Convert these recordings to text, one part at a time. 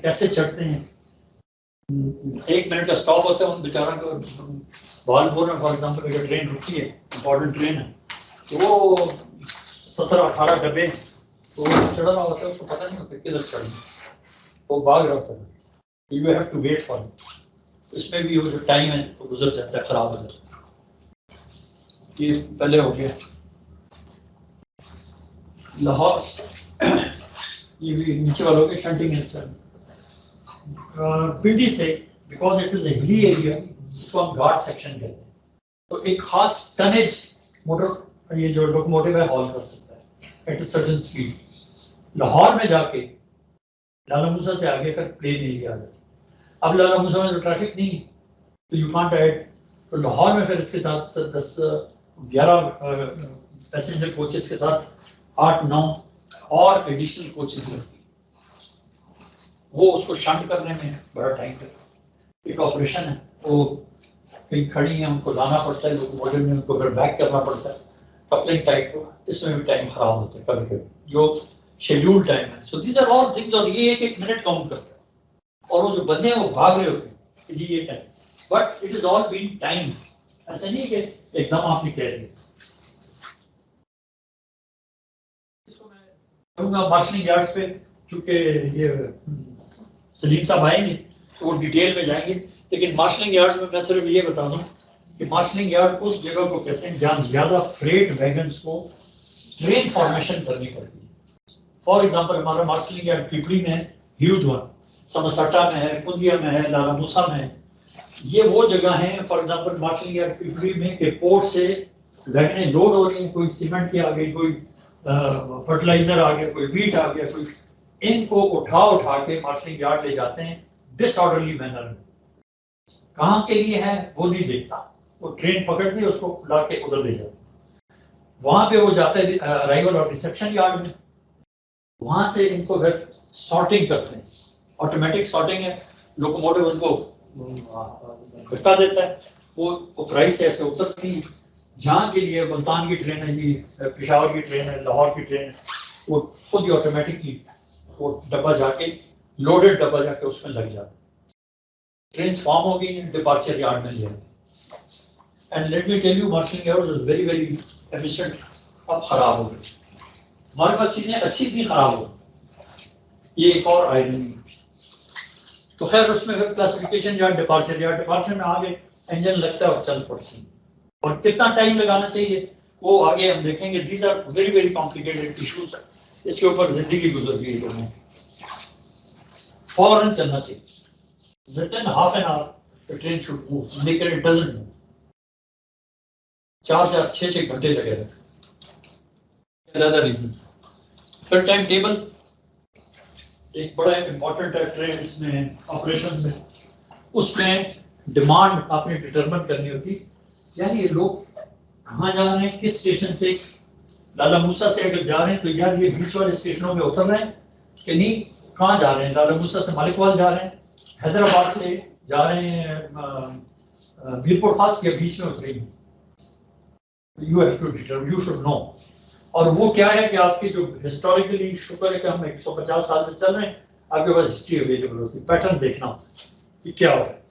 कैसे चढ़ते हैं, 1 मिनट का स्टॉप होता है उन बेचारों को। भागलपुर में फॉर एग्जाम्पल अगर ट्रेन रुकी है, इंपॉर्टेंट ट्रेन है, तो वो 17-18 डब्बे, तो चढ़ रहा होता है, उसको पता नहीं होता किधर चढ़ना, वो भाग रहा होता है। You have to wait for it. इसमें भी वो जो टाइम है वो गुजर जाता है, खराब हो जाता है। ये पहले हो गया लाहौर। ये भी नीचे वालों के शंटिंग आंसर पिंडी से, because it is a hilly area, इसको हम घाट सेक्शन कहते हैं। तो एक खास टनेज मोटर, ये जो लोकोमोटिव है हॉल कर सकता है at a certain speed. Lahore में जाके लाला मूसा से आगे फिर प्लेन एरिया आ जाता है। अब लाला मूसा में जो ट्रैफिक नहीं तो यू कांट ऐड, तो लाहौर में फिर इसके साथ 10-11 पैसेंजर कोचेस के साथ 8-9 और एडिशनल कोचेस लगती है। वो उसको शंट करने में बड़ा टाइम लगता है। एक ऑपरेशन है, वो कहीं खड़ी है, उनको लाना पड़ता है लोकोमोटिव में, उनको फिर बैक करना पड़ता है, कपलिंग टाइप को, इसमें भी टाइम खराब होता है कभी कभी, जो शेड्यूल टाइम है। So these are all things. और ये एक मिनट काउंट करता है, और वो जो बंदे हैं वो भाग रहे होते हैं कि जी ये time, but it is all been time. ऐसा नहीं कि एकदम आपने कह दिया। इसको मैं कहूँगा मार्शलिंग यार्ड्स पे, चूंकि ये सलीम साहब आएंगे तो वो डिटेल में जाएंगे, लेकिन मार्शलिंग यार्ड्स में मैं सिर्फ ये बता दूं कि मार्शलिंग यार्ड उस जगह को कहते हैं जहाँ ज्यादा फ्रेट वैगन्स को ट्रेन फॉर्मेशन करनी पड़ती है। फॉर एग्जांपल हमारा मार्शलिंग यार्ड पिपली में है, ह्यूज वन, समसट्टा में है, कुंदिया में है, लाला मूसा में है। ये वो जगह है फॉर एग्जांपल मार्शलिंग यार्ड पिपली में के पोर्ट से वैगनें लोड हो रही हैं, कोई सीमेंट की आ गई, कोई फर्टिलाइजर आ गया, कोई वीट आ गया, कोई, इनको उठा के मार्शलिंग यार्ड ले जाते हैं डिसऑर्डरली मैनर में। कहाँ के लिए है वो नहीं देखता, वो ट्रेन पकड़ती है, उसको ला के उधर ले जाते हैं। वहां पे वो जाते हैं अराइवल और रिसेप्शन यार्ड में, वहां से इनको फिर सॉर्टिंग करते हैं। ऑटोमेटिक सॉर्टिंग है, लोकोमोटिव उनको धक्का देता है, वो ऊंचाई से ऐसे उतरती है। जहाँ के लिए मुल्तान की ट्रेन है जी, पेशावर की ट्रेन है, लाहौर की ट्रेन है, वो खुद ही ऑटोमेटिकली वो डब्बा जाके, लोडेड डब्बा जाके उसमें लग जाता है। ट्रेन फॉर्म हो गई है, डिपार्चर यार्ड में लिया। And let me tell you, marshalling yard is very very efficient. अब खराब हो गई हमारे पास चीजें, अच्छी थी खराब हो गई, ये एक और आयरनी। तो खैर उसमें फिर classification yard, departure yard, departure में आगे इंजन लगता है और चल पड़ती है, और कितना टाइम लगाना चाहिए वो आगे हम देखेंगे। These are very very complicated issues, इसके ऊपर जिंदगी गुजर गई है। फौरन चलना चाहिए, within half an hour the train should move, लेकिन it doesn't move। 4-6 घंटे लगे रहते, other reasons। फिर टाइम टेबल एक बड़ा इंपॉर्टेंट है ट्रेन में ऑपरेशंस में, उसमें डिमांड आपने डिटरमिन करनी होती, यानी ये लोग कहाँ जा रहे हैं, किस स्टेशन से। लाला मूसा से अगर जा रहे हैं तो यार ये बीच वाले स्टेशनों में उतर रहे हैं कि नहीं, कहाँ जा रहे हैं। लाला मूसा से मालिकवाल जा रहे हैं, हैदराबाद से जा रहे हैं मीरपुर खास, या बीच में उतरेंगे। You have to determine, you should know. और वो क्या है कि आपकी जो हिस्टोरिकली, शुक्र है कि हम 150 साल से चल रहे हैं, आपके पास हिस्ट्री अवेलेबल होती है, पैटर्न देखना कि क्या हो रहा है,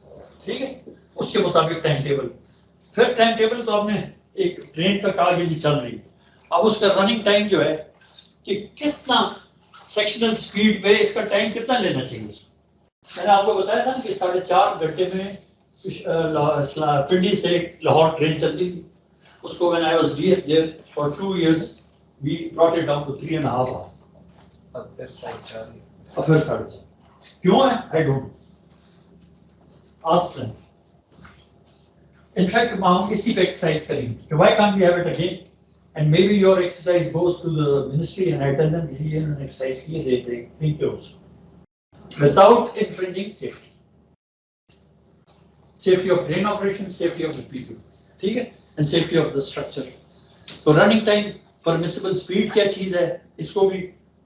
ठीक है, उसके मुताबिक टाइम टेबल। फिर टाइम टेबल तो आपने एक ट्रेन का कहा कि जी चल रही है, अब उसका रनिंग टाइम जो है कि कितना सेक्शनल स्पीड पे इसका टाइम कितना लेना चाहिए। मैंने आपको बताया था कि 4.5 घंटे में पिंडी से लाहौर ट्रेन चलती थी। उसको when I was DS there for 2 years, we brought it down to 3.5 hours। अब फिर 4.5 क्यों है? I don't ask them। In fact, हम इसी पे एक्सरसाइज करेंगे कि why can't we have it again? And maybe your exercise goes to the ministry and I tell them ये exercise किए, they think yours without infringing safety, safety of train operation, safety of the people, ठीक है, and safety of the structure। तो running time, permissible speed क्या चीज है, इसको भी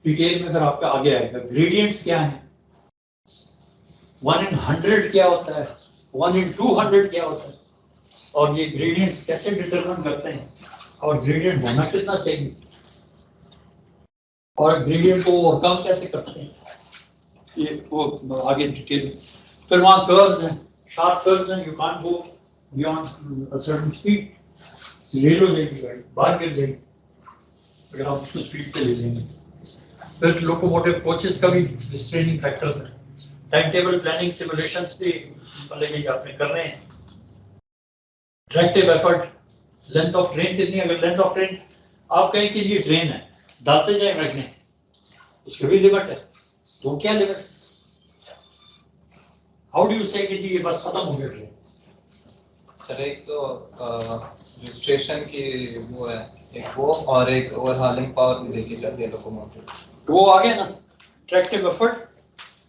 डिटेल में फिर आपका आगे आएगा। ग्रेडियंट्स क्या है, 1 in 100 क्या होता है, 1 in 200 क्या होता है, और ये ग्रेडियंट्स कैसे डिटरमिन करते हैं, और ग्रेडियंट होना कितना चाहिए, और ग्रेडियंट को ओवरकम कैसे करते हैं। ये वो आगे डिटेल। फिर वहाँ कर्व्स हैं, शार्प कर्व्स हैं, you can't go beyond a certain speed, rail हो जाएगी गाड़ी, बाहर गिर जाएगी अगर आप उसको स्पीड पे ले जाएंगे। फिर लोकोमोटिव कोचेस का भी रिस्ट्रेनिंग फैक्टर्स हैं, टाइम टेबल प्लानिंग सिमुलेशंस भी लगेगी आपने कर रहे हैं। Tractive effort, length of train कितनी, अगर लेंथ ऑफ ट्रेन आप कहें कि ये ट्रेन है डालते जाए बैठने, उसकी भी लिमिट है, तो क्या लिमिट? हाउ डू यू से कि जी ये बस खत्म हो गया ट्रेन? सर एक तो रजिस्ट्रेशन की वो है एक वो, और एक ओवरहॉलिंग पावर भी देखी जाती है लोकोमोटिव, तो वो आ गया ना, tractive effort,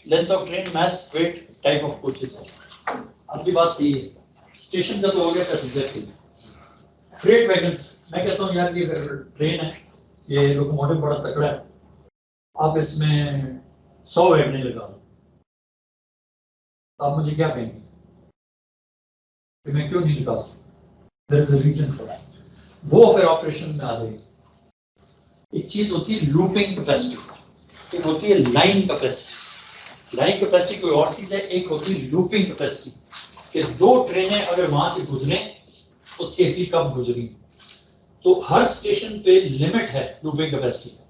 length of train, mass, weight, type of coaches. आपकी बात सही है, स्टेशन का तो हो गया पैसेंजर के लिए। फ्रेट वैगन्स, मैं कहता हूँ यार ये ट्रेन है, ये लोकोमोटिव बड़ा तगड़ा है, आप इसमें 100 वैगनें लगा दो, तो आप मुझे क्या कहेंगे कि मैं क्यों नहीं लगा सकता? There is a reason for that. वो फिर ऑपरेशन में आ जाएगी। एक चीज होती है लूपिंग कैपेसिटी, एक होती है लाइन कैपेसिटी। लाइन कैपेसिटी कोई और चीज है, एक होती है लूपिंग कैपेसिटी, कि दो ट्रेनें अगर वहां से गुजरें तो सेफ्टी कब गुजरी। तो हर स्टेशन पे लिमिट है लूपिंग कैपेसिटी का,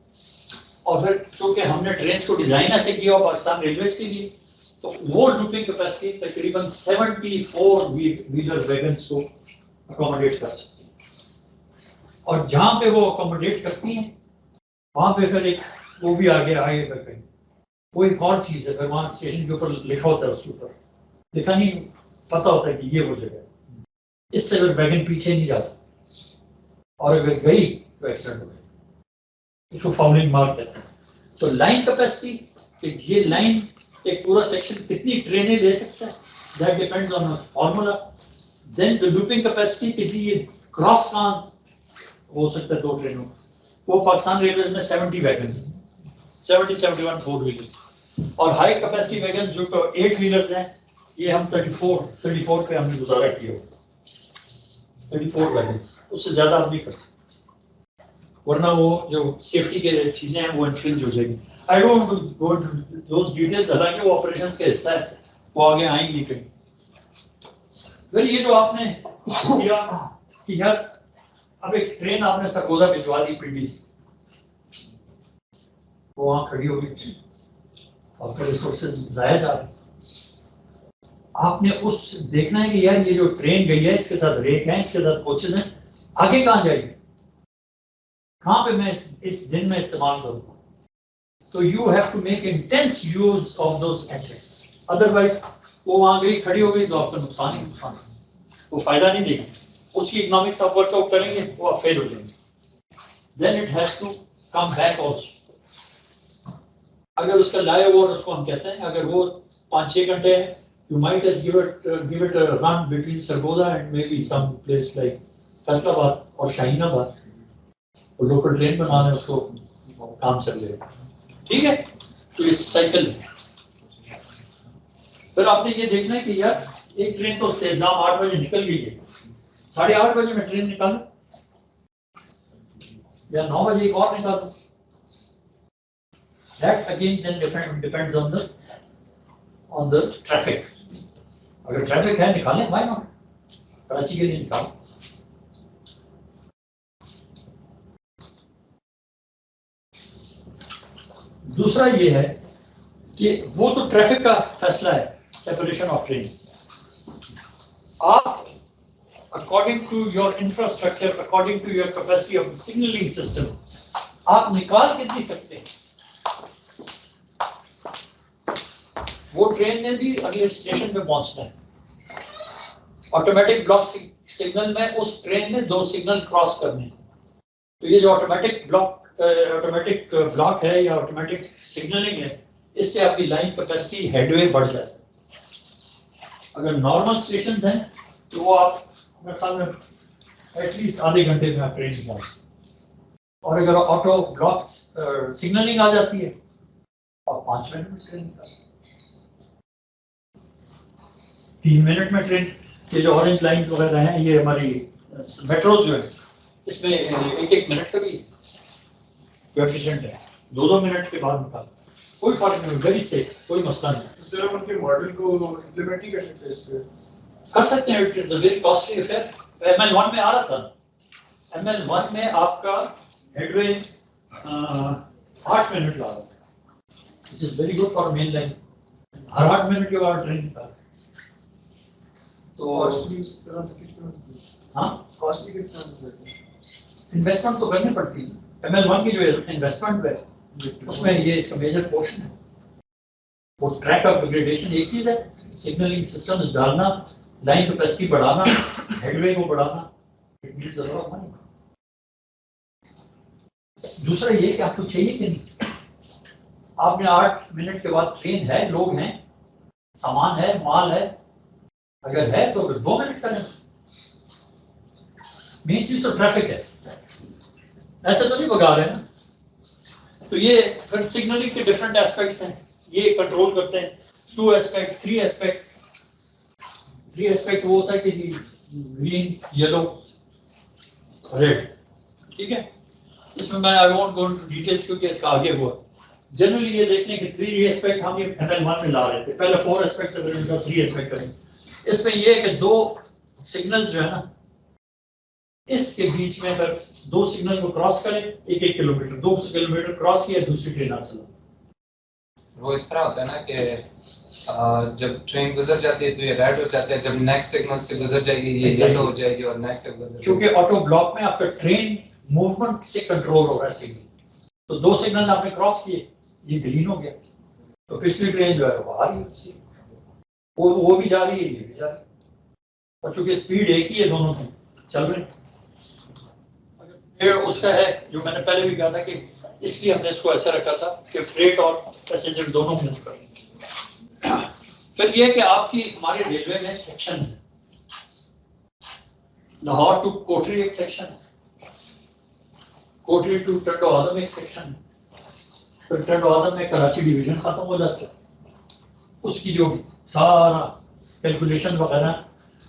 और फिर क्योंकि हमने ट्रेन को डिजाइन ऐसे किया और पाकिस्तान रेलवे के लिए, तो वो लूपिंग कैपेसिटी तकरीबन 74 व्हीलर वैगन्स को अकोमोडेट कर सकती है। और जहां पे वो अकोमोडेट करती हैं वहां पे फिर एक वो भी आगे कर कहीं वो एक और चीज है, फिर वहां स्टेशन के ऊपर लिखा होता है, उसके ऊपर लिखा नहीं, पता होता है कि ये वो जगह है, इससे अगर वैगन पीछे नहीं जा सकती, और अगर गई तो एक्सीडेंट हो गई, उसको फाउलिंग मार कहते हैं। तो लाइन कैपेसिटी, कि ये लाइन एक पूरा सेक्शन कितनी ट्रेनें ले सकता है, that depends on a formula. Then the looping capacity, कि जी ये क्रॉस कहां हो सकता है दो ट्रेनों, वो पाकिस्तान रेलवे में 70 वैगन्स, 71 फोर व्हीलर्स, और हाई कैपेसिटी वैगन्स जो 8 व्हीलर्स हैं, ये हम 34 पे हमने गुजारा किया, 34 वैगन्स, उससे ज्यादा आप नहीं कर सकते, वरना वो जो सेफ्टी के चीजें हैं वो इन्फ्रिंज हो जाएगी। I don't go into those details, हालांकि वो ऑपरेशंस का हिस्सा है, वो आगे आएंगी कहीं। फिर ये जो आपने किया कि यार अब एक ट्रेन आपने सरगोदा भिजवा दी पिंडी से, वो वहां खड़ी होगी और फिर रिसोर्सेज जाया जा रहे, आपने उस देखना है कि यार ये जो ट्रेन गई है इसके साथ रेक है, इसके साथ कोचेस हैं, आगे कहां जाएगी, कहां पे मैं इस दिन में इस्तेमाल करूं। तो you have to make intense use of those assets, otherwise वो वहां गई खड़ी हो गई तो आपका नुकसान ही नुकसान, वो फायदा नहीं देगा, उसकी इकोनॉमिक्स आप वर्कआउट करेंगे वो आप फेल हो जाएंगे। Then it has to come back also. अगर उसका लाइव ओवर उसको हम कहते हैं, अगर वो 5-6 घंटे है, you might just give it a run between Sargodha and maybe some place like Faisalabad or Shahinabad, और लोकल ट्रेन बना लें उसको, काम चल जाएगा, ठीक है। तो इस साइकिल है। फिर आपने ये देखना है कि यार एक ट्रेन तो एग्जाम 8 बजे निकल गई है, 8:30 बजे में ट्रेन निकालूं या 9 बजे एक और निकालूं, that again then depends on the traffic। अगर ट्रैफिक है निकालें, व्हाई नॉट, कराची के लिए निकालें। दूसरा ये है कि वो तो ट्रैफिक का फैसला है, सेपरेशन ऑफ ट्रेन्स। आप according to your infrastructure, according to your capacity of the signalling system, आप निकाल कितनी सकते हैं। वो ट्रेन ने भी अगले स्टेशन पे पहुंचना है, ऑटोमेटिक ब्लॉक सिग्नल में उस ट्रेन ने 2 सिग्नल क्रॉस करने हैं। तो ये जो ऑटोमेटिक ब्लॉक है या ऑटोमेटिक सिग्नलिंग है, इससे आपकी लाइन कैपेसिटी हेडवे बढ़ जाती है। अगर नॉर्मल स्टेशंस हैं तो वो आप मेरे ख्याल में एटलीस्ट आधे घंटे में आप ट्रेन निकाल, और अगर ऑटो ब्लॉक सिग्नलिंग आ जाती है और 5 मिनट में ट्रेन निकाल, 3 मिनट में ट्रेन। ये जो ऑरेंज लाइंस वगैरह हैं, ये हमारी मेट्रोज जो है, इसमें 1-1 मिनट का भी कोएफिशिएंट है, 2-2 मिनट के बाद निकाल। कोई फर्क नहीं, वेरी सेफ, कोई मसला नहीं। तो सिर्फ उनके मॉडल को इम्प्लीमेंट ही कर सकते हैं इस पे, कर सकते हैं, it's a very costly affair. ML1 में आ रहा था, ML1 में आपका हेडवे 8 मिनट लगा, which is very good for main line। Her 8 minute के बाद ट्रेन का तो कॉस्टली किस तरह से हाँ कॉस्टली किस तरह से देते हैं? इन्वेस्टमेंट तो करनी पड़ती है। ML1 की जो इन्वेस्टमेंट है उसमें ये इसका मेजर पोर्शन है। वो ट्रैक अपग्रेडेशन एक चीज है, सिग्नलिंग सिस्टम्स डालना, लाइन कैपेसिटी बढ़ाना, हेडवे को बढ़ाना, it needs a lot of money. दूसरा ये कि आपको चाहिए कि नहीं, आपने 8 मिनट के बाद ट्रेन है, लोग हैं, सामान है, माल है, अगर है तो फिर 2 मिनट करें। मेन चीज तो ट्रैफिक है, ऐसे तो नहीं भगा रहे ना। तो ये फिर सिग्नलिंग के डिफरेंट एस्पेक्ट्स हैं, ये कंट्रोल करते हैं। 2 एस्पेक्ट, 3 एस्पेक्ट। 3 एस्पेक्ट वो होता है कि ग्रीन, येलो, रेड, ठीक है। इसमें मैं I won't go into details क्योंकि इसका आगे हुआ। जनरली ये देखने कि 3 एस्पेक्ट हम ये ML1 में ला रहे थे, पहले 4 एस्पेक्ट से इनका 3 एस्पेक्ट करें। इसमें ये है कि 2 सिग्नल्स जो है ना, इसके बीच में अगर 2 सिग्नल को क्रॉस करें 1-1 किलोमीटर, 2 किलोमीटर क्रॉस किया, दूसरी ट्रेन आ चला। वो इस तरह होता है ना कि जब ट्रेन गुजर जाती है तो ये रेड हो जाता है, जब नेक्स्ट सिग्नल से गुजर जाएगी ये येलो हो जाएगी और नेक्स्ट से गुजर, क्योंकि ऑटो ब्लॉक में आपका ट्रेन मूवमेंट से कंट्रोल हो रहा है सिग्नल। तो 2 सिग्नल आपने क्रॉस किए, ये ग्रीन हो गया, तो पिछली ट्रेन जो है वो आ रही है, वो भी जा रही है, ये भी जा रही है, और चूंकि स्पीड एक ही है दोनों की, चल रहे हैं। उसका है जो मैंने पहले भी कहा था कि इसलिए हमने इसको ऐसा रखा था कि फ्रेट और पैसेंजर दोनों मूव करें। फिर ये कि आपकी हमारे रेलवे में सेक्शन है, लाहौर टू कोटरी एक सेक्शन है, कोटरी टू टंडो आदम एक सेक्शन है, फिर टंडो आदम में कराची डिवीजन खत्म हो जाता है, उसकी जो सारा कैलकुलेशन वगैरह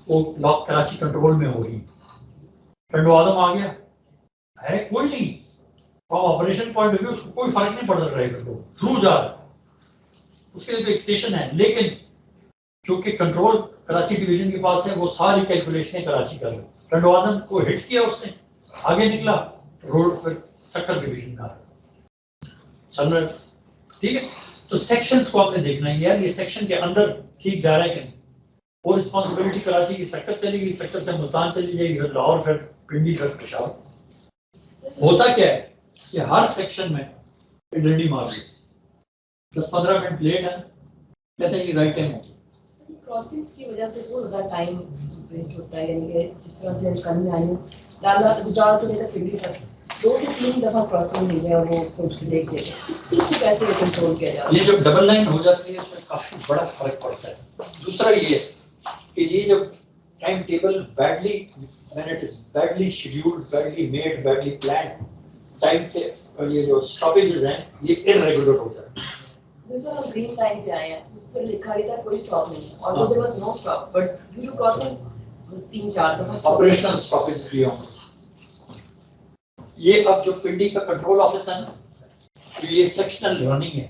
वो लॉक कराची कंट्रोल में हो रही। टंडो आदम आ गया है, कोई नहीं from operation point of view उसको कोई फर्क नहीं पड़ रहा, ड्राइवर को थ्रू जा रहा है, उसके लिए एक स्टेशन है, लेकिन चूंकि कंट्रोल कराची डिवीजन के पास है, वो सारी कैलकुलेशनें कराची कर रहे। टंडो आदम को हिट किया उसने, आगे निकला, रोड पर सक्कर डिवीजन का चल रहा है, ठीक है। तो सेक्शंस को आपने देखना है यार, ये सेक्शन के अंदर ठीक जा रहा है कि नहीं। वो रिस्पॉन्सिबिलिटी कराची की सक्कर चलेगी, सक्कर से मुल्तान चली जाएगी, लाहौर, फिर पिंडी, फिर पेशावर। होता क्या है कि हर सेक्शन में डंडी मार दी, 10-15 मिनट लेट है, कहते हैं कि राइट टाइम हो। क्रॉसिंग्स की वजह से बहुत ज़्यादा टाइम वेस्ट होता है, यानी कि जिस तरह से कल में आई हूँ लाला गुजरात से लेकर पिंडी तक 2 से 3 दफ़ा क्रॉसिंग मिल गया, वो उसको देख लेते, इस चीज़ को कैसे कंट्रोल किया जाए? ये जब डबल लाइन हो जाती है उसमें काफी बड़ा फर्क पड़ता है। दूसरा ये कि ये जब time table badly, when it is badly scheduled, badly made, badly planned, time के और ये जो स्टॉपेजेस हैं ये इरेगुलर हो जाते हैं। जैसे हम ग्रीन लाइन पे आए हैं, फिर लिखा ही था कोई स्टॉप नहीं, और there was no stop, but due to crossings 3-4 दफा ऑपरेशनल स्टॉपेज भी होंगे। ये अब जो पिंडी का कंट्रोल ऑफिस है ना, तो ये सेक्शनल रनिंग है,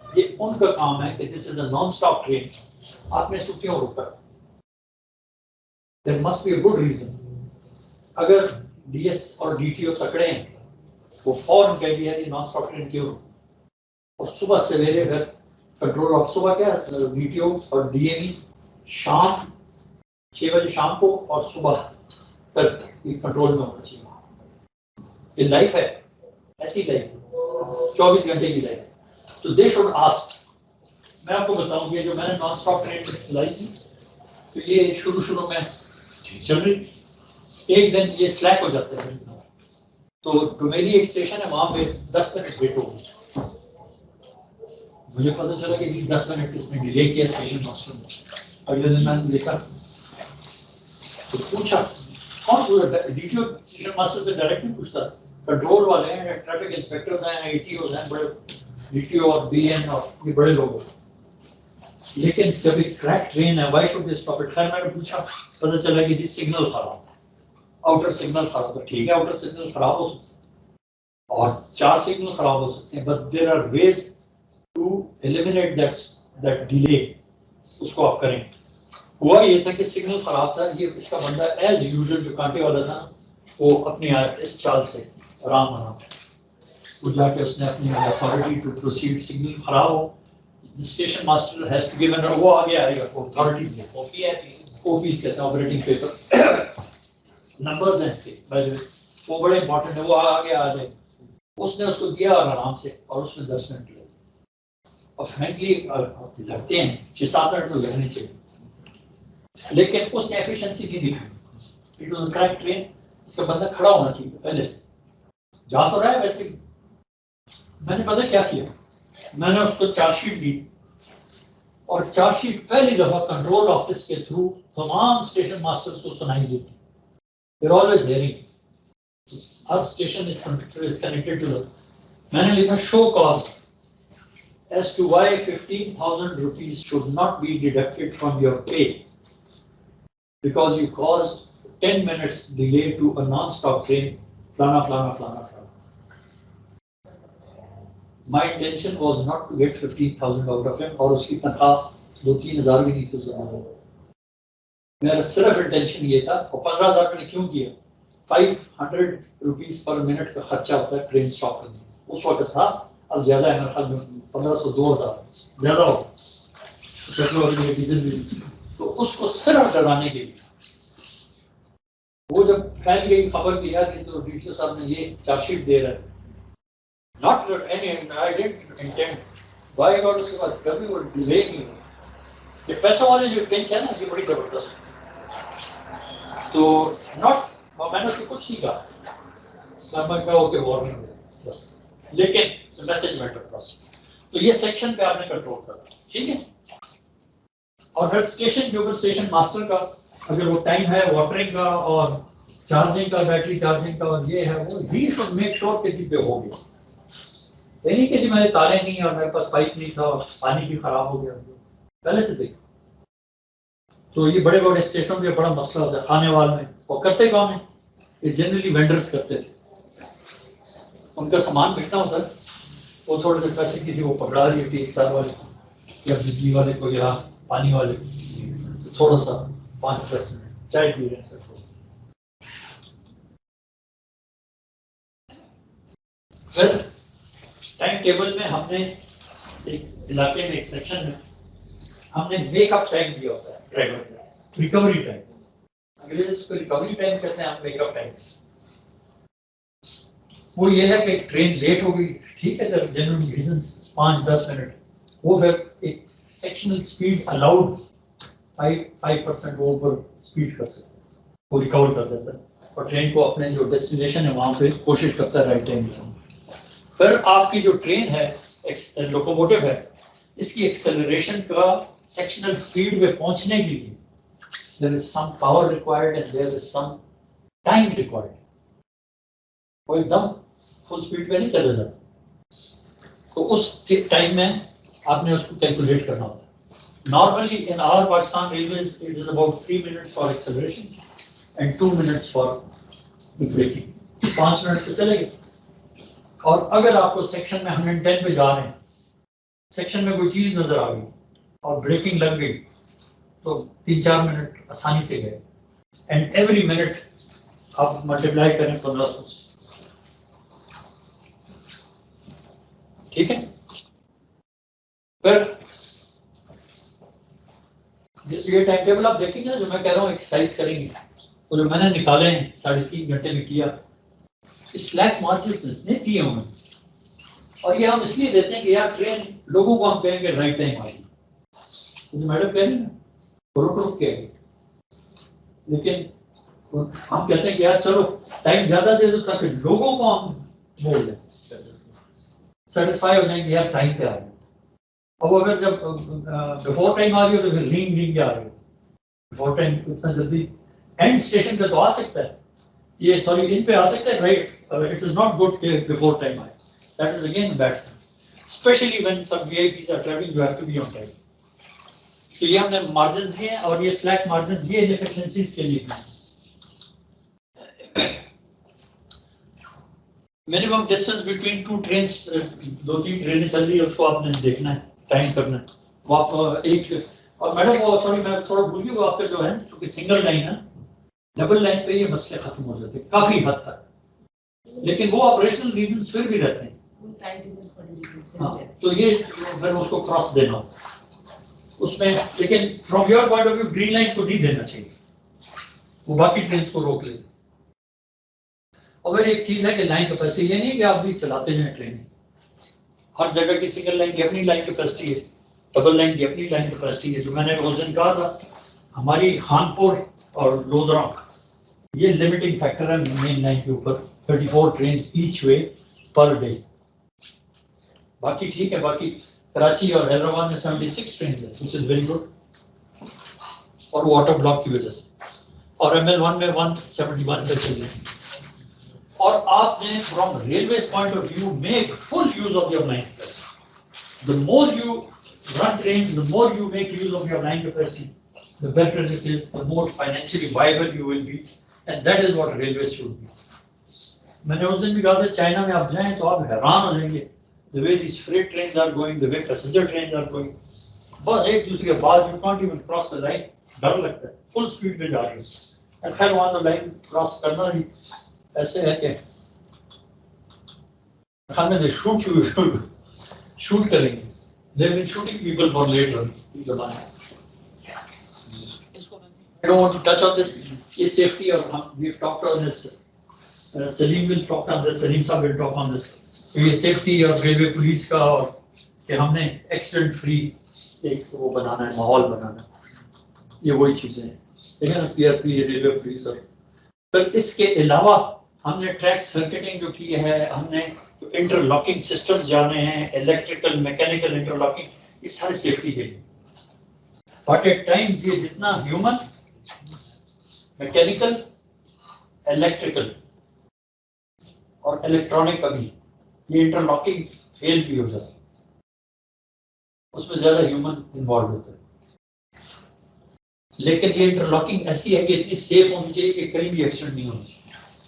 ये उनका काम है कि this is a non stop train, आपने इसको क्यों रोका? There must be a good reason. अगर डीएस और डीटीओ तकड़े हैं, वो फौरन कह दिया ये नॉन स्टॉप ट्रेन क्यों, और सुबह सवेरे फिर कंट्रोल ऑफ सुबह क्या डीटीओ और डीएमई शाम 6 बजे शाम को और सुबह फिर कंट्रोल में होना चाहिए। ये लाइफ है, ऐसी लाइफ 24 घंटे की लाइफ। तो दे शुड आस्क। मैं आपको बताऊं कि जो मैंने नॉन स्टॉप ट्रेन चलाई थी, तो ये शुरू में चल रही, एक दिन ये स्लैक हो जाता है, तो डुमेरी एक स्टेशन है, वहां पे 10 मिनट वेट हो गई। मुझे पता चला कि 10 मिनट इसने डिले किया स्टेशन मास्टर ने। अगले दिन मैंने देखा तो पूछा, कौन पूछा? डीटीओ स्टेशन मास्टर से डायरेक्ट नहीं पूछता, कंट्रोल वाले हैं, ट्रैफिक इंस्पेक्टर्स हैं, आईटीओ हैं, बड़े डीटीओ और बीएन और ये बड़े लोग हैं। लेकिन जब एक क्रैक ट्रेन है, why should they stop it? खैर मैंने पूछा, पता चला कि जी सिग्नल खराब, आउटर सिग्नल खराब है। ठीक है, आउटर सिग्नल खराब हो सकते हैं और 4 सिग्नल खराब हो सकते हैं, but there are ways to eliminate that delay उसको आप करें। हुआ ये था कि सिग्नल खराब था, ये इसका बंदा एज यूजुअल जो कांटे वाला था वो अपनी इस चाल से आराम वो जाके उसने अपनी अथॉरिटी टू प्रोसीड, सिग्नल खराब हो, station master has to give an, वो आगे आएगा अथॉरिटीज में, ओपीएस कहते हैं ऑपरेटिंग पेपर, नंबर्स हैं इसके बाय द वे, वो बड़े इंपॉर्टेंट है, वो आगे आ जाए। उसने उसको दिया और आराम से, और उसने 10 मिनट लगे, और फ्रैंकली लगते हैं 6-7 मिनट तो लगने चाहिए, लेकिन उसने एफिशिएंसी की दिखाई। इट वाज करेक्ट ट्रेन, इसका बंदा खड़ा होना चाहिए पहले से, जा तो रहा है वैसे। मैंने पता क्या किया, मैंने उसको चार्जशीट दी, और चार्जशीट पहली दफा कंट्रोल ऑफिस के थ्रू तमाम स्टेशन मास्टर्स को सुनाई दी। They're always hearing. Our station is connected to the. मैंने लिखा show cause as to why 15,000 rupees should not be deducted from your pay because you caused 10 minutes delay to a non-stop train. Flana, flana, flana, flana. My intention was not to get 15,000 out of him, और उसकी तनख्वाह 2-3 हज़ार भी नहीं थी उस ज़माने में। मेरा सिर्फ इंटेंशन ये था, और 15,000 मैंने क्यों किया, 500 रुपीज पर मिनट का खर्चा होता है ट्रेन स्टॉप करने, उस वक्त था, अब ज्यादा है मेरे ख्याल में 1500 2000 ज्यादा हो, पेट्रोल डीजल, तो उसको सिर्फ डराने के लिए। वो जब फैल गई खबर की यार तो डीसी साहब ने ये चार्जशीट दे रहा है, not any, I didn't intend, by God उसके बाद कभी वो डिले नहीं हुआ। ये पैसा वाले जो बेंच है ना, ये बड़ी जबरदस्त, तो नॉट, मैंने उसको कुछ नहीं कहा, मैं कहा ओके वार्निंग बस, लेकिन मैसेज वेंट अक्रॉस। तो ये सेक्शन पे आपने कंट्रोल करना, ठीक है। और फिर स्टेशन के ऊपर स्टेशन मास्टर का अगर वो टाइम है वाटरिंग का और चार्जिंग का, बैटरी चार्जिंग का, और ये है वो, ही शुड मेक श्योर कि पे हो गया। यानी कि जी मेरे तारे नहीं और मेरे पास पाइप नहीं था और पानी भी खराब हो गया, पहले से देख। तो ये बड़े बड़े स्टेशनों पे बड़ा मसला होता है, खानेवाल में, और करते कौन है, ये जनरली वेंडर्स करते थे, उनका सामान बिकना होता है, वो थोड़े से पैसे किसी को पकड़ा दिए थे, 1 साल वाले या बिजली वाले को या पानी वाले, तो थोड़ा सा 5-10 मिनट चाय पी रहे हैं। फिर टाइम टेबल में हमने एक इलाके में एक सेक्शन में हमने मेकअप टाइम दिया होता है ड्राइवर का, रिकवरी टाइम, अंग्रेजी इसको रिकवरी टाइम कहते हैं, हम मेकअप टाइम। वो ये है कि ट्रेन लेट हो गई, ठीक है, जनरल रीजंस 5-10 मिनट, वो फिर एक सेक्शनल स्पीड अलाउड 5% वो ऊपर स्पीड कर सकते हैं, वो रिकवर कर सकता है, और ट्रेन को अपने जो डेस्टिनेशन है वहां पे कोशिश करता है राइट टाइम में। फिर आपकी जो ट्रेन है, लोकोमोटिव है, इसकी एक्सेलरेशन का सेक्शनल स्पीड में पहुंचने के लिए there is some power required and there is some time required. वो एकदम फुल स्पीड पे नहीं चला जाता, तो उस टाइम में आपने उसको कैलकुलेट करना होता है। Normally in our Pakistan railways it is about 3 minutes for acceleration and 2 minutes for braking, 5 minute तो चलेगा। और अगर आपको सेक्शन में 110 पे जा रहे हैं, सेक्शन में कोई चीज नजर आ गई और ब्रेकिंग लग गई, तो 3-4 मिनट आसानी से गए, एंड एवरी मिनट आप मल्टीप्लाई करें 1500 से, ठीक है। फिर ये टाइम टेबल आप देखेंगे ना, जो मैं कह रहा हूँ एक्सरसाइज करेंगे, तो जो मैंने निकाले हैं 3.5 घंटे में किया, स्लैक मार्जिन नहीं किए उन्होंने, और ये हम इसलिए देते हैं कि यार ट्रेन लोगों को हम कहेंगे राइट टाइम आ गई, मैडम कह रही ना रुक के, लेकिन हम कहते हैं कि यार चलो टाइम ज्यादा दे दो ताकि लोगों को हम बोल दें, सेटिस्फाई हो जाएंगे यार टाइम पे आ गए। अब अगर जब बिफोर टाइम आ रही हो तो फिर रींग आ रही हो, बिफोर टाइम इतना जल्दी एंड स्टेशन पे तो आ सकता है, ये सॉरी इन पे आ सकता है, right, it is not good before time आए, that is again bad, specially when some VIPs are travelling, you have to be on time. तो ये हमने मार्जिन दिए हैं, और ये स्लैक मार्जिन ये इनएफिशिएंसीज के लिए हैं। मिनिमम डिस्टेंस बिटवीन 2 ट्रेन्स, 2-3 ट्रेनें चल रही है, उसको आपने देखना है, टाइम करना है वो आप एक और मैडम वो सॉरी मैं थोड़ा भूल गया वो आपका जो है क्योंकि सिंगल लाइन है डबल लाइन पे ये मसले खत्म हो जाते हैं काफी हद तक, लेकिन वो ऑपरेशनल रीजंस फिर भी रहते हैं। हाँ तो ये फिर उसको क्रॉस देना उसमें, लेकिन from your point of view green line को नहीं देना चाहिए, वो बाकी ट्रेन को रोक ले। और फिर एक चीज है कि लाइन कैपेसिटी ये नहीं कि आप भी चलाते जाएं ट्रेन, हर जगह की सिंगल लाइन की अपनी लाइन कैपेसिटी है, डबल लाइन की अपनी लाइन कैपेसिटी है। जो मैंने उस दिन कहा था हमारी खानपुर और लोधरा ये लिमिटिंग फैक्टर है मेन लाइन के ऊपर, 34 ट्रेन ईच वे पर डे। बाकी ठीक है, बाकी कराची और हैदराबाद में 76 ट्रेन है व्हिच इज वेरी गुड, और वाटर ब्लॉक की वजह से, और ML1 में 171 तक चल रही है। और आपने from railway point of view make full use of your line capacity. The more you run trains, the more you make use of your line capacity, the better it is, the more financially viable you will be, and that is what railways should be. मैंने उस दिन भी कहा था China में आप जाएं तो आप हैरान हो जाएंगे the way these freight trains are going, the way passenger trains are going, बस एक दूसरे के बाद you can't even cross the line, डर लगता है, full speed में जा रही है। खैर वहाँ तो लाइन क्रॉस करना भी ऐसे है कि खाने दे शूट करेंगे। They've been shooting people for later in Zamana. I don't want to touch on this. Is safety or we've talked on this. Salim will talk on this. Salim Saab will talk on this. ये safety और railway police का और कि हमने accident free एक वो बनाना है, माहौल बनाना, ये वही चीजें हैं। देखिए ना PRP रेलवे पुलिस और फिर इसके अलावा हमने ट्रैक सर्किटिंग जो की है, हमने इंटरलॉकिंग सिस्टम्स जाने हैं, इलेक्ट्रिकल मैकेनिकल इंटरलॉकिंग, ये सारे सेफ्टी के लिए। बट एट टाइम्स ये जितना ह्यूमन मैकेनिकल इलेक्ट्रिकल और इलेक्ट्रॉनिक का भी ये इंटरलॉकिंग फेल भी हो जाता है, उसमें ज्यादा ह्यूमन इन्वॉल्व होता है। लेकिन ये इंटरलॉकिंग ऐसी है कि इतनी सेफ होनी चाहिए कि कहीं भी एक्सीडेंट नहीं होना चाहिए,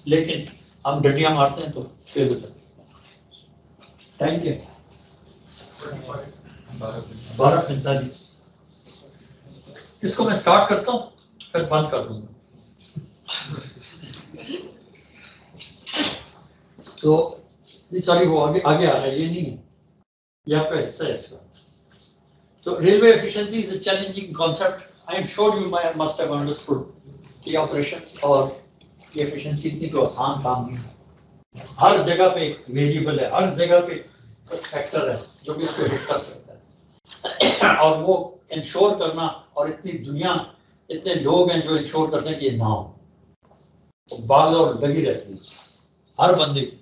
लेकिन हम डंडियां मारते हैं तो फेल होता है। टाइम क्या 12:45। इसको मैं स्टार्ट करता हूँ फिर बंद कर दूंगा। तो सॉरी वो आगे आ रहा है, ये नहीं है, ये आपका हिस्सा है इसका। तो railway efficiency is a challenging concept. I am sure you must have understood कि ऑपरेशन और ये एफिशिएंसी इतनी तो आसान काम नहीं है। हर जगह पे एक वेरिएबल है, हर जगह पे एक फैक्टर है जो भी इसको हिट कर सकता है और वो इंश्योर करना, और इतनी दुनिया इतने लोग हैं जो इंश्योर करते हैं कि ये ना हो, तो भाग दौड़ लगी रहती है हर बंदे की।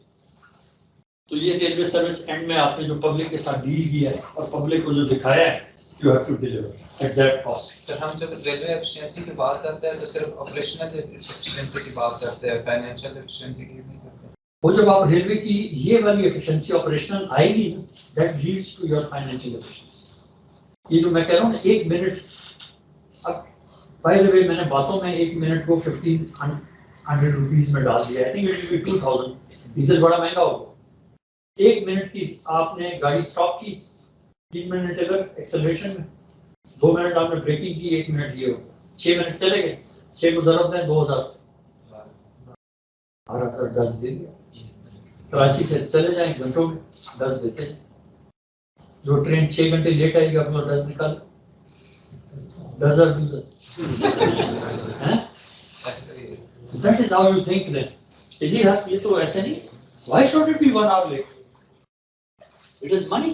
तो ये रेलवे सर्विस एंड में आपने जो पब्लिक के साथ डील किया है और पब्लिक को जो दिखाया है, you have to deliver at that cost. Sir हम जब रेलवे एफिशिएंसी की बात करते हैं तो सिर्फ ऑपरेशनल एफिशिएंसी की बात करते हैं, फाइनेंशियल एफिशिएंसी की नहीं करते। वो जब आप रेलवे की ये वाली एफिशिएंसी ऑपरेशनल आएगी ना, that leads to your financial efficiency. ये जो मैं कह रहा हूँ ना 1 मिनट, अब बाय द वे मैंने बातों में 1 मिनट को 1500 रुपीज में डाल दिया। I think it will be 2000। Diesel बड़ा महंगा होगा। 1 मिनट की आपने गाड़ी स्टॉप की, 3 मिनट अगर एक्सेलरेशन में, 2 मिनट आपने ब्रेकिंग की, 1 मिनट ये हो, 6 मिनट चले गए। 6 को ज़रूरत है 2000 से 10 दिन। कराची से चले जाएं घंटों में 10 देते हैं। जो ट्रेन 6 घंटे लेट आएगी अपना 10 निकाल, 10,000 That is how you think then. इसलिए ये तो ऐसे नहीं। Why should it be 1 hour late? It is money.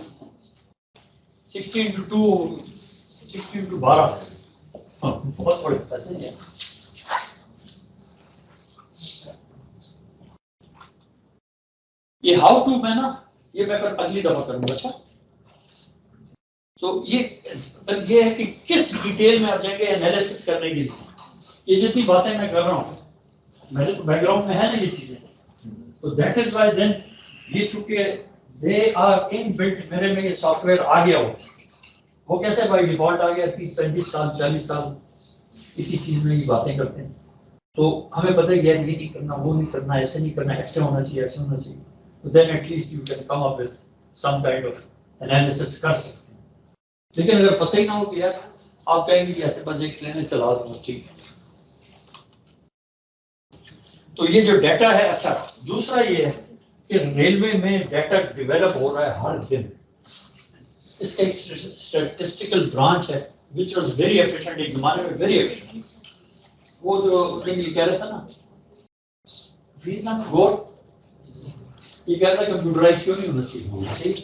16 to 2, 16 to 12. बहुत बड़े पैसे हैं। ये हाउ टू मैं ना, ये मैं फिर अगली दफा करूंगा। अच्छा, तो ये है कि किस डिटेल में आप जाएंगे एनालिसिस करने के लिए। ये जितनी बातें मैं कर रहा हूँ, मेरे तो बैकग्राउंड में है ना ये चीजें, तो दैट इज व्हाई देन ये चूंकि दे आर इनबिल्ट, मेरे में ये सॉफ्टवेयर आ गया वो कैसे बाय डिफॉल्ट आ गया। 30-35 साल 40 साल इसी चीज में ये बातें करते हैं, तो हमें पता है यार ये नहीं करना, वो नहीं करना, ऐसे नहीं करना, ऐसे होना चाहिए, ऐसे होना चाहिए। तो then at least you can come up with some kind of analysis कर सकते हैं। लेकिन अगर पता ही ना हो कि यार आप कहेंगे कि ऐसे बस एक ट्रेन चला दो ठीक है। तो ये जो डाटा है, अच्छा दूसरा ये है कि रेलवे में डाटा डेवलप हो रहा है हर दिन। इसका एक स्टैटिस्टिकल ब्रांच है विच वाज वेरी एफिशिएंट, एक जमाने में वेरी एफिशिएंट। वो जो ये कह रहा था ना रीजन गॉड, ये कह रहा था कंप्यूटराइज क्यों नहीं होना चाहिए।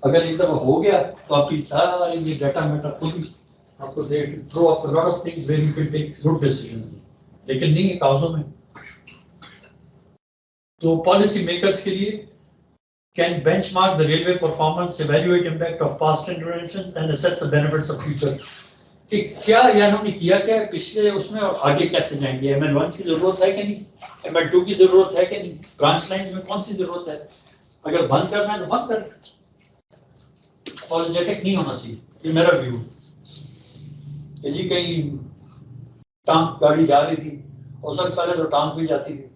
अगर एक दफा हो गया तो आपकी सारी ये डाटा मेटा खुद ही आपको they throw up lot of things where you can take good decisions, लेकिन नहीं है कागजों में। तो पॉलिसी मेकर्स के लिए can benchmark the railway performance, evaluate impact of past interventions and assess the benefits of future. कि क्या या उन्होंने किया क्या है पिछले उसमें और आगे कैसे जाएंगे। ML1 की जरूरत है कि नहीं, ML2 की जरूरत है कि नहीं, ब्रांच लाइंस में कौन सी जरूरत है। अगर बंद करना है तो बंद कर, पॉलिजेटिक नहीं होना चाहिए। ये मेरा व्यू है जी। कहीं टांग गाड़ी जा रही थी और सबसे पहले तो टांग भी जाती थी,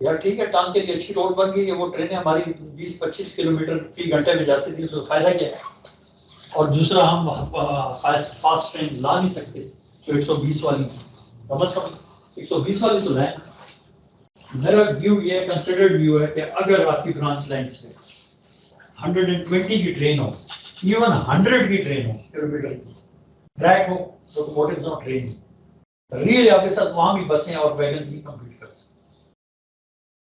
यार ठीक है टांग के लिए अच्छी रोड बन गई है, वो ट्रेनें हमारी 20-25 किलोमीटर फी घंटे में जाती थी, तो फायदा क्या है। और दूसरा हम फास्ट ट्रेन ला नहीं सकते, तो 120 वाली कम से कम 120 वाली तो लाए। मेरा व्यू ये कंसिडर्ड व्यू है कि अगर आपकी ब्रांच लाइन से 120 की ट्रेन हो, इवन 100 की ट्रेन हो, किलोमीटर ट्रैक हो, लोकोमोटिव्स हो, ट्रेन रियल आपके साथ वहां भी बसें और वैगन्स भी कंप्लीट कर सकते।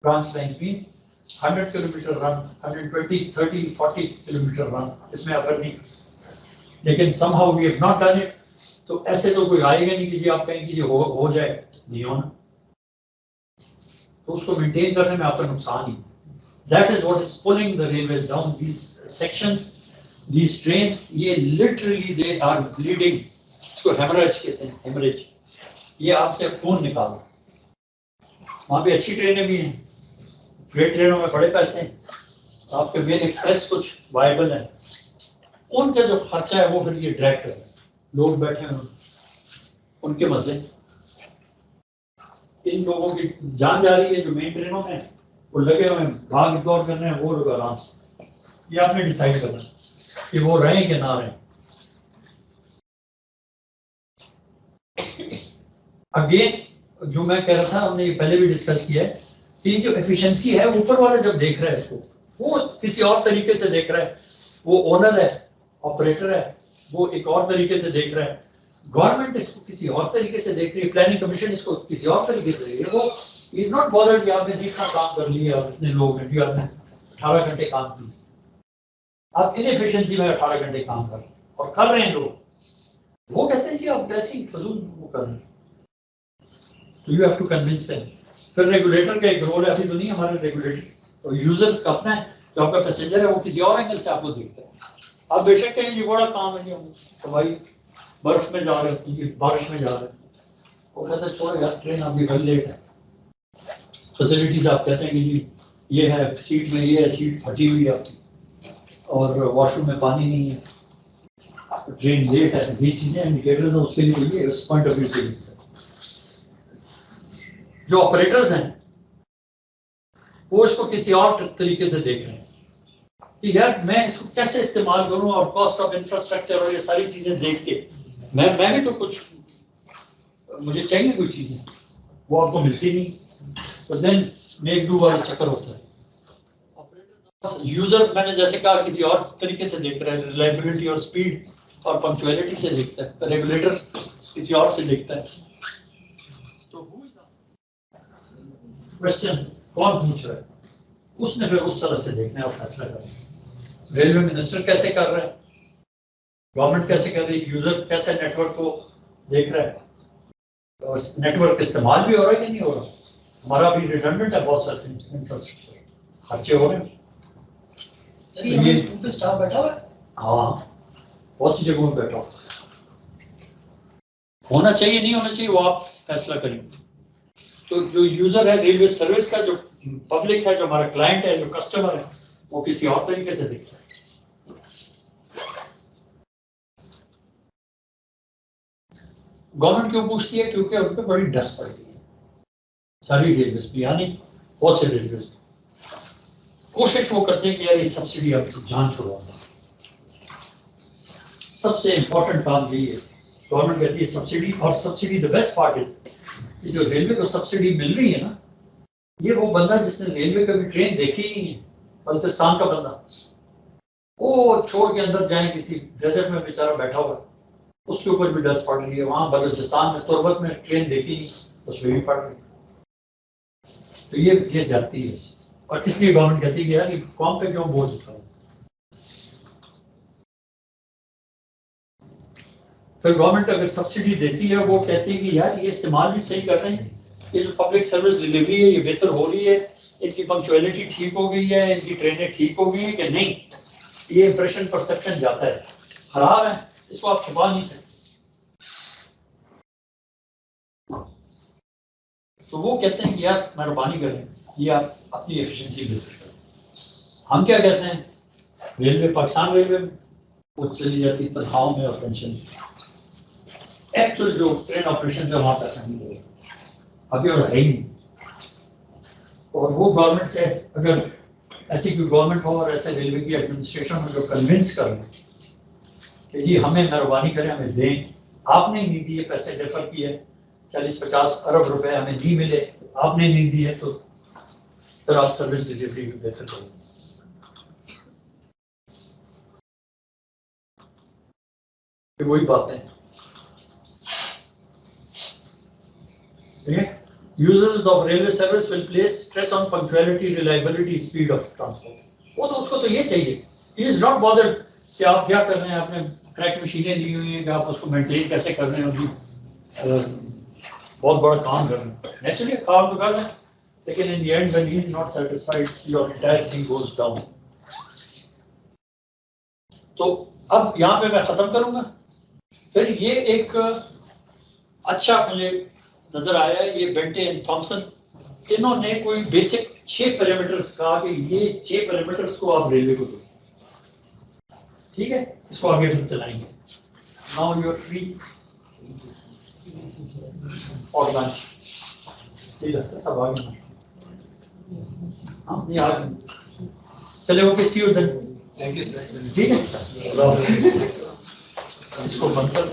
Branch line means 100 kilometre run, 120, 30, 40 kilometre run, इसमें आप नहीं कर सकते। लेकिन somehow we have not done it, तो ऐसे तो कोई आएगा नहीं कि जी आप कहें कि ये हो जाए, नहीं होना। तो उसको मेंटेन करने में आपका नुकसान ही। That is what is pulling the railways down. These sections, these trains, ये literally they are bleeding. इसको hemorrhage कहते हैं, hemorrhage। ये आपसे खून निकालो। वहाँ पे अच्छी ट्रेनें भी हैं, फ्रेट ट्रेनों में बड़े पैसे हैं, आपके मेल एक्सप्रेस कुछ वायबल है, उनका जो खर्चा है वो फिर ये ड्रैग कर रहे हैं। लोग बैठे हैं उनके मजे, इन लोगों की जान जा रही है जो मेन ट्रेनों में वो लगे हुए भाग दौड़ कर रहे हैं, वो लोग आराम से। ये आपने डिसाइड करना कि वो रहें कि ना रहें। अगेन जो मैं कह रहा था, हमने ये पहले भी डिस्कस किया है कि जो एफिशिएंसी है ऊपर वाला जब देख रहा है इसको, वो किसी और तरीके से देख रहा है। वो ओनर है, ऑपरेटर है, वो एक और तरीके से देख रहा है। गवर्नमेंट इसको किसी और तरीके से देख रही है, प्लानिंग कमीशन इसको किसी और तरीके से देख रही है। वो इज नॉट बॉदर्ड कि आपने जितना काम कर लिया और इतने लोग हैं, आपने 18 घंटे काम किए, आप इनएफिशिएंसी में 18 घंटे काम कर रहे हैं और कर रहे हैं लोग। वो कहते हैं जी आप ऐसे ही फजूल वो कर रहे हैं, तो you have to convince them. फिर रेगुलेटर का एक रोल है, अभी तो नहीं हमारे रेगुलेटर, तो यूजर्स का अपना है, जो आपका पैसेंजर है वो किसी और एंगल से आपको देखता है। आप बेशक कहें ये बड़ा काम है, तो भाई बर्फ में जा रहे हो, बारिश में जा रहे हो, वो कहते हैं छोड़ो यार ट्रेन आपकी कल लेट है। फैसिलिटीज आप कहते हैं कि जी ये है, सीट में ये है, सीट फटी हुई है और वॉशरूम में पानी नहीं है, ट्रेन लेट है, ये चीजें इंडिकेटर है, उसके लिए ये उस पॉइंट ऑफ व्यू से जो ऑपरेटर्स हैं वो इसको किसी और तरीके से देख रहे हैं कि यार मैं इसको कैसे इस्तेमाल करूं, और कॉस्ट ऑफ इंफ्रास्ट्रक्चर और ये सारी चीजें देख के मैं भी तो कुछ मुझे चाहिए कोई चीजें, वो आपको मिलती नहीं, तो देन मेक डू वाला चक्कर होता है। यूजर मैंने जैसे कहा किसी और तरीके से देख रहा है, रिलायबिलिटी और स्पीड और पंक्चुअलिटी से देखता है, रेगुलेटर किसी और से देखता है। तो क्वेश्चन कौन पूछ रहा है, उसने फिर उस तरह से देखना है और फैसला करना है। रेलवे मिनिस्टर कैसे कर रहा है, गवर्नमेंट कैसे कर रही है, यूजर कैसे नेटवर्क को देख रहा है, और नेटवर्क इस्तेमाल भी हो रहा है कि नहीं हो रहा। हमारा भी रिडंडेंट है, बहुत सारे इंफ्रास्ट्रक्चर खर्चे हो रहे हैं। ये स्टाफ बैठा हुआ है, हाँ बहुत सी जगहों में बैठा हुआ, होना चाहिए नहीं होना चाहिए वो आप फैसला करेंगे। तो जो यूजर है रेलवे सर्विस का, जो पब्लिक है, जो हमारा क्लाइंट है, जो कस्टमर है, वो किसी और तरीके से देखता है। गवर्नमेंट क्यों पूछती है, क्योंकि उन पर बड़ी डस्ट पड़ती है सारी रेलवे पे, यानी बहुत से रेलवे पे कोशिश वो करते हैं कि यार ये सब्सिडी आपकी जान छुड़वा। सबसे इम्पोर्टेंट काम यही है। गवर्नमेंट कहती है सब्सिडी, और subsidy the best part is जो रेलवे को सब्सिडी मिल रही है ना, ये वो बंदा जिसने रेलवे कभी ट्रेन देखी ही नहीं है, बल्तिस्तान का बंदा, वो छोड़ के अंदर जाए किसी डेजर्ट में बेचारा बैठा हुआ, उसके ऊपर भी डस्ट पड़ रही है। वहां बलूचिस्तान में तुर्बत में ट्रेन देखी नहीं, उसमें भी पड़ रही है। तो ये ज्यादती है, और इसलिए गवर्नमेंट कहती है कि यार कौन पे क्यों बोझ उठाओ। फिर गवर्नमेंट अगर सब्सिडी देती है, वो कहती है कि यार ये इस्तेमाल भी सही कर रहे हैं, ये जो पब्लिक सर्विस डिलीवरी है ये बेहतर हो रही है, इनकी पंक्चुअलिटी ठीक हो गई है, इनकी ट्रेनें ठीक हो गई है कि नहीं, ये इंप्रेशन परसेप्शन जाता है। खराब है, इसको आप छुपा नहीं सकते। तो वो कहते हैं कि यार मेहरबानी करें, ये आप अपनी एफिशिएंसी बेहतर करें। हम क्या कहते हैं, रेलवे, पाकिस्तान रेलवे में वो चली जाती तनख्वाहों में और पेंशन, एक्चुअल जो ट्रेन ऑपरेशन का वहां पैसा नहीं लगेगा, अभी और है ही नहीं। और वो गवर्नमेंट से अगर ऐसी कोई गवर्नमेंट हो और ऐसे रेलवे की एडमिनिस्ट्रेशन में जो कन्विंस कर लें कि जी हमें मेहरबानी करें, हमें दें, आपने नहीं दिए, पैसे डेफर किए, 40-50 अरब रुपए हमें नहीं मिले, आपने नहीं दिए, तो फिर आप सर्विस डिलीवरी भी बेहतर करें। वही बात है। Users of railway service will place stress on punctuality, reliability, speed of transport. वो तो उसको तो ये चाहिए, he is not bothered कि आप क्या कर रहे हैं, आपने क्रैक मशीनें ली हुई हैं कि आप उसको मेंटेन कैसे कर रहे हैं, अभी बहुत बड़ा काम कर रहे हैं, नेचुरली काम तो कर रहे हैं, लेकिन in the end when he is not satisfied, your entire thing goes down. तो अब यहाँ पे मैं खत्म करूंगा। फिर ये एक अच्छा मुझे नजर आया, ये बेंटे एंड थॉमसन, इन्होंने कोई बेसिक 6 पैरामीटर्स कहा कि ये 6 पैरामीटर्स को आप रेलवे को दो, ठीक है, इसको आगे हम चलाएंगे। नाउ यू आर फ्री और लंच, सही लगता है सब आगे, हाँ नहीं आगे चले, okay, see you then, thank you sir. ठीक है, इसको बंद कर।